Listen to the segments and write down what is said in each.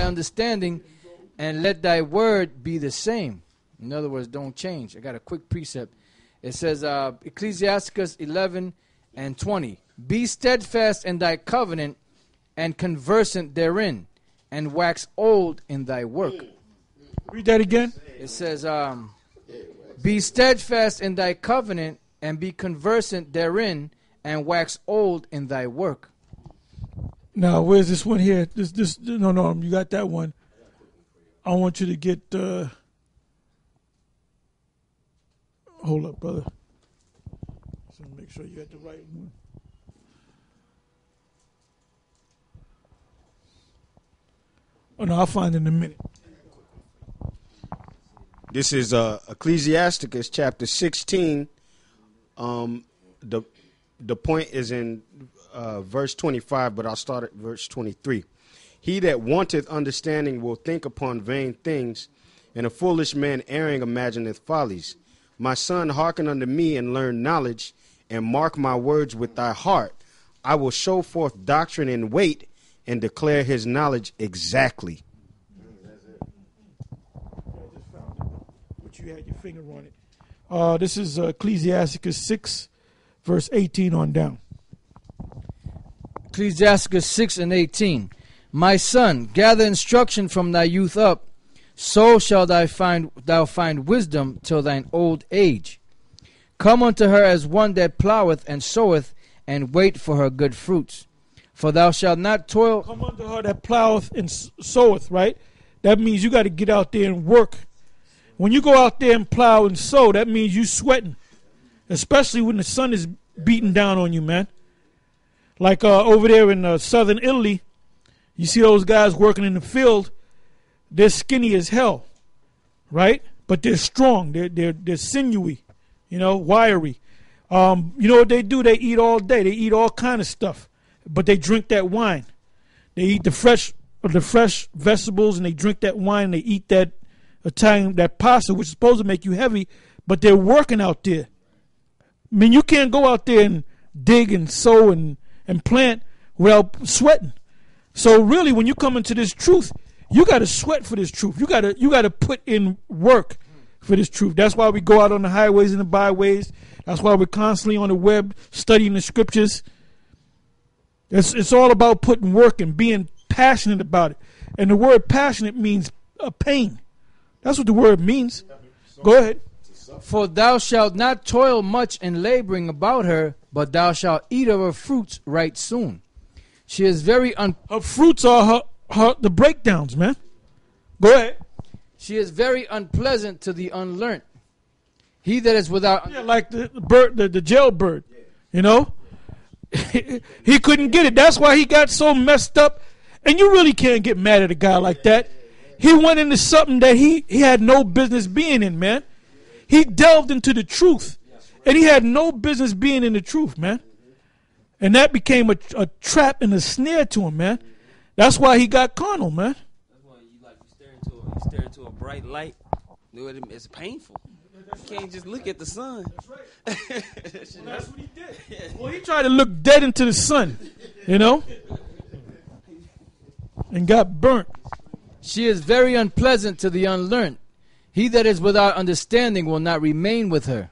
thy understanding, and let thy word be the same. In other words, don't change. I got a quick precept. It says, Ecclesiasticus 11:20. Be steadfast in thy covenant, and conversant therein, and wax old in thy work. Read that again. It says, be steadfast in thy covenant, and be conversant therein, and wax old in thy work. Now, where's this one here? No, you got that one. I want you to get, hold up, brother. So make sure you got the right one. Oh, no, I'll find it in a minute. This is Ecclesiasticus chapter 16. The point is in verse 25, but I'll start at verse 23. He that wanteth understanding will think upon vain things, and a foolish man erring imagineth follies. My son, hearken unto me and learn knowledge, and mark my words with thy heart. I will show forth doctrine in weight, and declare his knowledge exactly. But you had your finger on it. This is Ecclesiasticus 6, verse 18 on down. Ecclesiasticus 6:18. My son, gather instruction from thy youth up, so shall thou find wisdom till thine old age. Come unto her as one that ploweth and soweth, and wait for her good fruits. For thou shalt not toil. Come unto her that ploweth and soweth, right? That means you got to get out there and work. When you go out there and plow and sow, that means you sweating, especially when the sun is beating down on you, man. Like over there in southern Italy, you see those guys working in the field. They're skinny as hell, right? But they're strong. They're sinewy, wiry. You know what they do? They eat all day. They eat all kind of stuff, but they drink that wine. They eat the fresh vegetables, and they drink that wine. They eat that Italian, that pasta, which is supposed to make you heavy, but they're working out there. I mean, you can't go out there and dig and sow and plant without sweating. So really, when you come into this truth, you got to sweat for this truth. You got to put in work for this truth. That's why we go out on the highways and the byways. That's why we're constantly on the web studying the scriptures. It's all about putting work and being passionate about it. And the word passionate means pain. That's what the word means. Go ahead. For thou shalt not toil much in laboring about her, but thou shalt eat of her fruits right soon. She is very her fruits are the breakdowns, man. Go ahead. She is very unpleasant to the unlearned. He that is without... Yeah, like the bird, the jailbird, he couldn't get it. That's why he got so messed up. And you really can't get mad at a guy like that. He went into something that he had no business being in, man. He delved into the truth. And he had no business being in the truth, man. And that became a trap and a snare to him, man. That's why he got carnal, man. That's why you stare into a bright light. It's painful. You can't just look at the sun. That's right. That's what he did. Well, he tried to look dead into the sun, and got burnt. She is very unpleasant to the unlearned. He that is without understanding will not remain with her.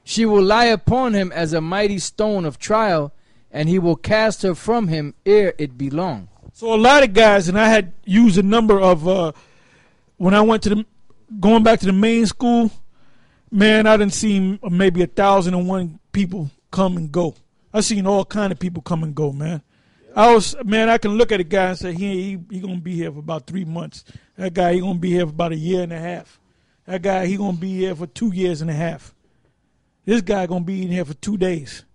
She will lie upon him as a mighty stone of trial, and he will cast her from him ere it be long. So a lot of guys, and I had used a number of, when I went to going back to the main school, man, I done seen maybe 1,001 people come and go. I seen all kind of people come and go, man. I can look at a guy and say, he going to be here for about 3 months. That guy, he going to be here for about 1.5 years. That guy, he going to be here for 2.5 years. This guy going to be in here for 2 days.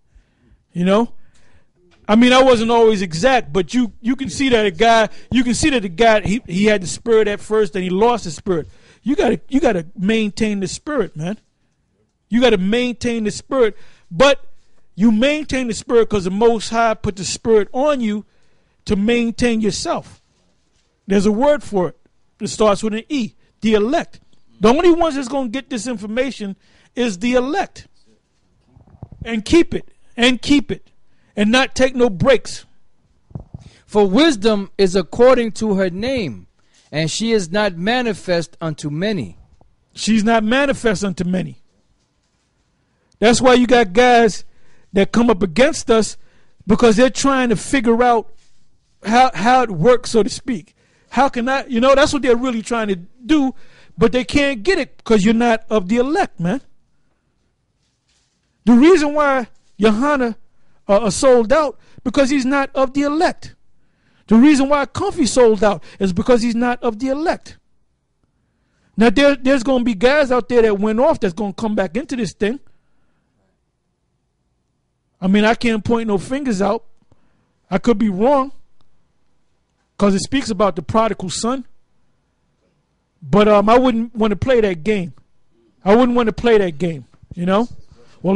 I mean, I wasn't always exact, but you can see that the guy, he had the spirit at first, and he lost the spirit. You gotta maintain the spirit, man. You gotta maintain the spirit, but you maintain the spirit because the Most High put the spirit on you to maintain yourself. There's a word for it. It starts with an E, the elect. The only ones that's going to get this information is the elect. And keep it, and not take no breaks. For wisdom is according to her name, And she is not manifest unto many. She's not manifest unto many. That's why you got guys that come up against us because they're trying to figure out how it works, so to speak. How can I, that's what they're really trying to do, but they can't get it because you're not of the elect, man. The reason why Johanna are sold out because he's not of the elect. The reason why Comfy sold out is because he's not of the elect. Now there's going to be guys out there that went off that's going to come back into this thing. I mean, I can't point no fingers out. I could be wrong because it speaks about the prodigal son. But I wouldn't want to play that game. I wouldn't want to play that game, Well,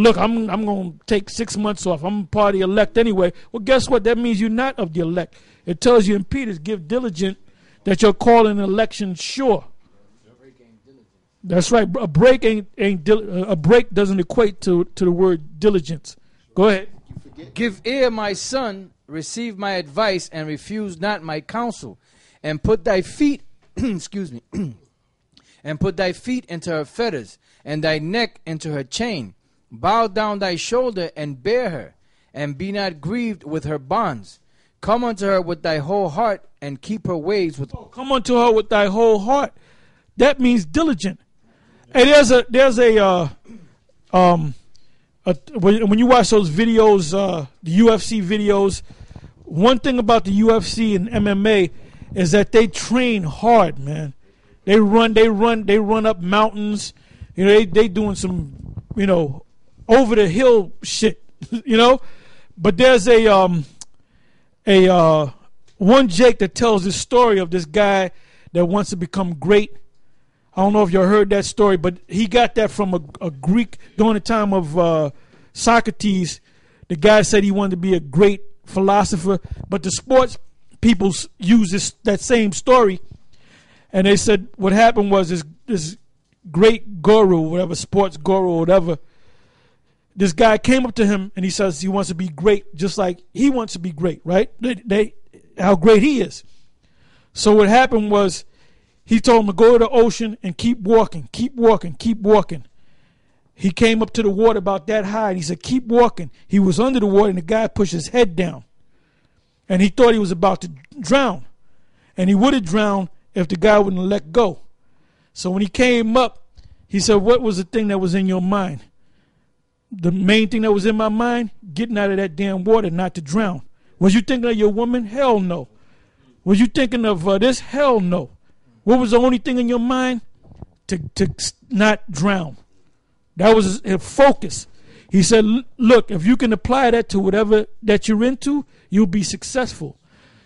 look, I'm going to take 6 months off. I'm part of the elect anyway. Well, guess what? That means you're not of the elect. It tells you in Peter's, give diligent that you're calling an election sure. That's right. A break a break doesn't equate to the word diligence. Go ahead. Give ear, my son, receive my advice, and refuse not my counsel, and put thy feet, excuse me, and put thy feet into her fetters, and thy neck into her chain. Bow down thy shoulder and bear her, and be not grieved with her bonds. Come unto her with thy whole heart, and keep her ways with. Come unto her with thy whole heart. That means diligent. And when you watch those videos, the UFC videos, one thing about the UFC and MMA is that they train hard, man. They run up mountains. They doing some, over the hill shit, But there's a one Jake that tells this story of this guy that wants to become great. I don't know if you heard that story, but he got that from a Greek during the time of Socrates. The guy said he wanted to be a great philosopher, but the sports people use that same story, and they said what happened was this great guru, whatever, sports guru or whatever, this guy came up to him and he says he wants to be great just like he wants to be great, right? How great he is. So what happened was he told him to go to the ocean and keep walking, keep walking, keep walking. He came up to the water about that high and he said, keep walking. He was under the water and the guy pushed his head down. And he thought he was about to drown. And he would have drowned if the guy wouldn't have let go. So when he came up, he said, what was the thing that was in your mind? The main thing that was in my mind, getting out of that damn water, not to drown. Was you thinking of your woman? Hell no. Was you thinking of this? Hell no. What was the only thing in your mind? To not drown. That was his focus. He said, look, if you can apply that to whatever that you're into, you'll be successful.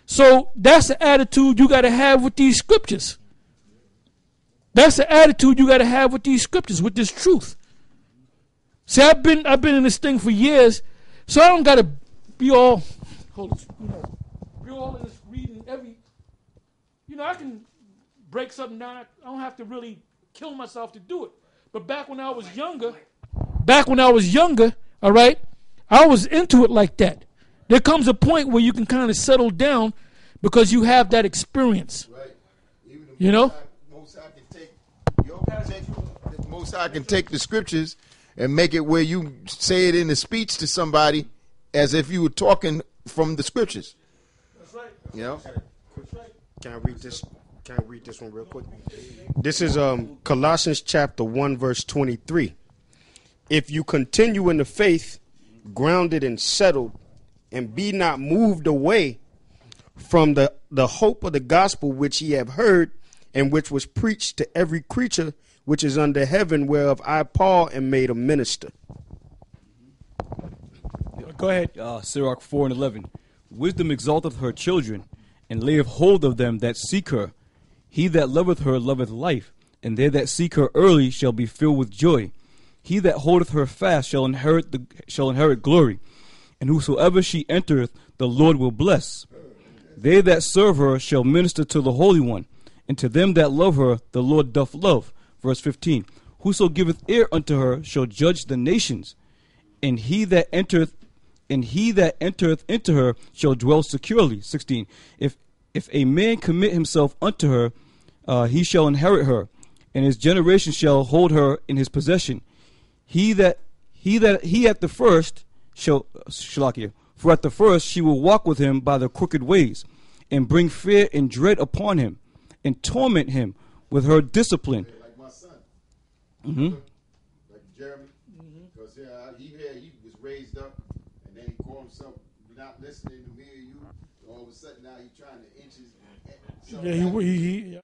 So that's the attitude you got to have with these scriptures. That's the attitude you got to have with these scriptures, with this truth. See, I've been in this thing for years, so I don't got to be all, be all in this reading every, I can break something down. I don't have to really kill myself to do it. But back when I was younger, all right, I was into it like that. There comes a point where you can kind of settle down because you have that experience. Right. Even the Most High can take the scriptures and make it where you say it in a speech to somebody as if you were talking from the scriptures. That's right. That's right. Can I read this? Can I read this one real quick? This is Colossians chapter 1, verse 23. If you continue in the faith, grounded and settled, and be not moved away from the hope of the gospel which ye have heard, and which was preached to every creature which is under heaven, whereof I, Paul, am made a minister. Go ahead. Sirach 4:11. Wisdom exalteth her children, and layeth hold of them that seek her. He that loveth her loveth life, and they that seek her early shall be filled with joy. He that holdeth her fast shall inherit glory, and whosoever she entereth, the Lord will bless. They that serve her shall minister to the Holy One, and to them that love her the Lord doth love. Verse 15. Whoso giveth ear unto her shall judge the nations, and he that entereth into her shall dwell securely. 16. If a man commit himself unto her, he shall inherit her, and his generation shall hold her in his possession. He at the first shall Shalakia, for at the first she will walk with him by the crooked ways, and bring fear and dread upon him, and torment him with her discipline. Like my son. Mm-hmm. Like Jeremy. Because he was raised up, and then he called himself not listening to me or you. All of a sudden now he's trying to inch his. Yeah, he